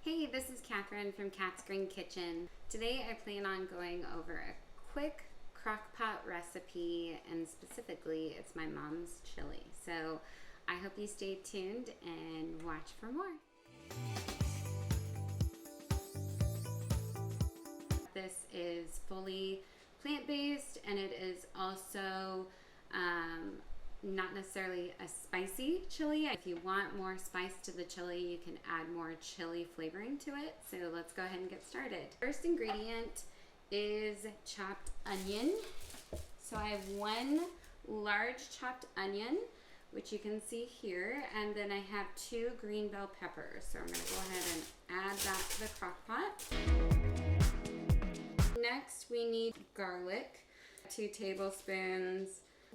Hey, this is Catherine from Cat's Green Kitchen. Today I plan on going over a quick crock pot recipe, and specifically it's my mom's chili. So I hope you stay tuned and watch for more. This is fully plant-based, and it is also not necessarily a spicy chili. If you want more spice to the chili, you can add more chili flavoring to it. So let's go ahead and get started. First ingredient is chopped onion. So I have one large chopped onion, which you can see here, and then I have 2 green bell peppers. So I'm going to go ahead and add that to the crock pot. Next we need garlic, 2 tablespoons.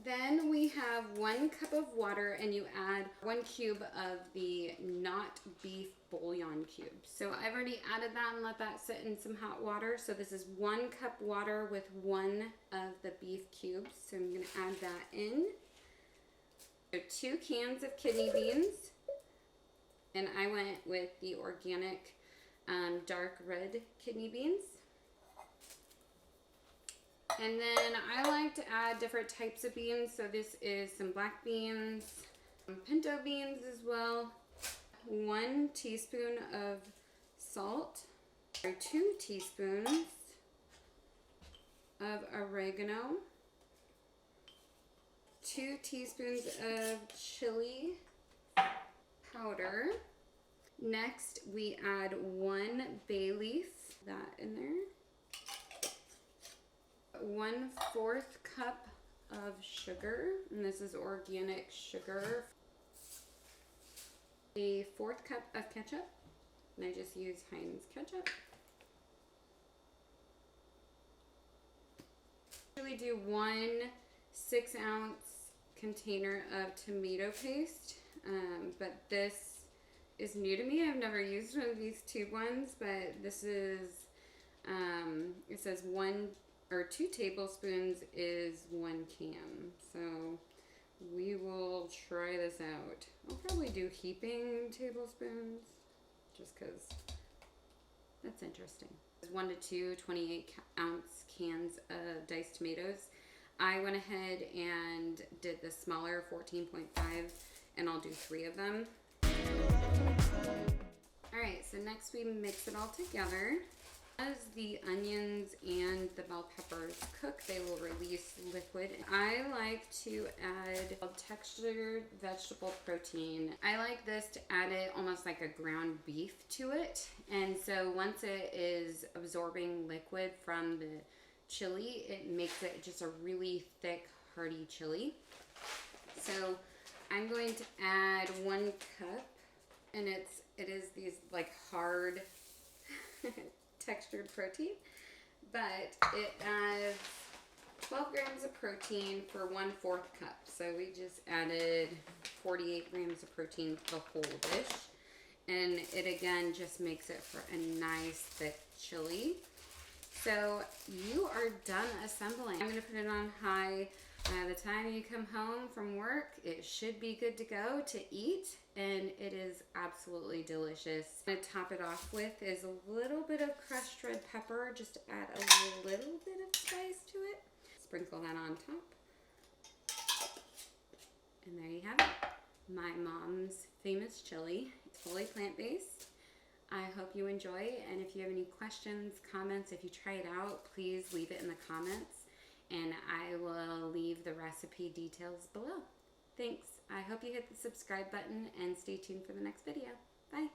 Then we have 1 cup of water, and you add 1 cube of the not beef bouillon cubes. So I've already added that and let that sit in some hot water. So this is 1 cup water with 1 of the beef cubes. So I'm going to add that in. So 2 cans of kidney beans, and I went with the organic dark red kidney beans. And then I like to add different types of beans. So this is some black beans, some pinto beans as well. 1 teaspoon of salt, 2 teaspoons of oregano, 2 teaspoons of chili powder. Next we add 1 bay leaf, that in there. 1/4 cup of sugar, and this is organic sugar. A 1/4 cup of ketchup, and I just use Heinz ketchup. I usually do 1 6-ounce container of tomato paste, but this is new to me. I've never used one of these tube ones, but this is, it says 2 tablespoons is 1 can. So we will try this out. I'll probably do heaping tablespoons just because that's interesting. 1 to 2 28-ounce cans of diced tomatoes. I went ahead and did the smaller 14.5, and I'll do 3 of them. Alright, so next we mix it all together. As the onions and the bell peppers cook, they will release liquid. I like to add textured vegetable protein. I like this to add it almost like a ground beef to it. And so once it is absorbing liquid from the chili, it makes it just a really thick, hearty chili. So I'm going to add 1 cup, and it is these like hard textured protein, but it adds 12 grams of protein for 1/4 cup. So we just added 48 grams of protein to the whole dish, and it again just makes it for a nice thick chili. So you are done assembling. I'm going to put it on high. By the time you come home from work, it should be good to go to eat, and it is absolutely delicious. What I'm going to top it off with is a little bit of crushed red pepper, just to add a little bit of spice to it. Sprinkle that on top. And there you have it. My mom's famous chili. It's fully plant-based. I hope you enjoy, and if you have any questions, comments, if you try it out, please leave it in the comments, and I will leave the recipe details below. Thanks. I hope you hit the subscribe button and stay tuned for the next video. Bye.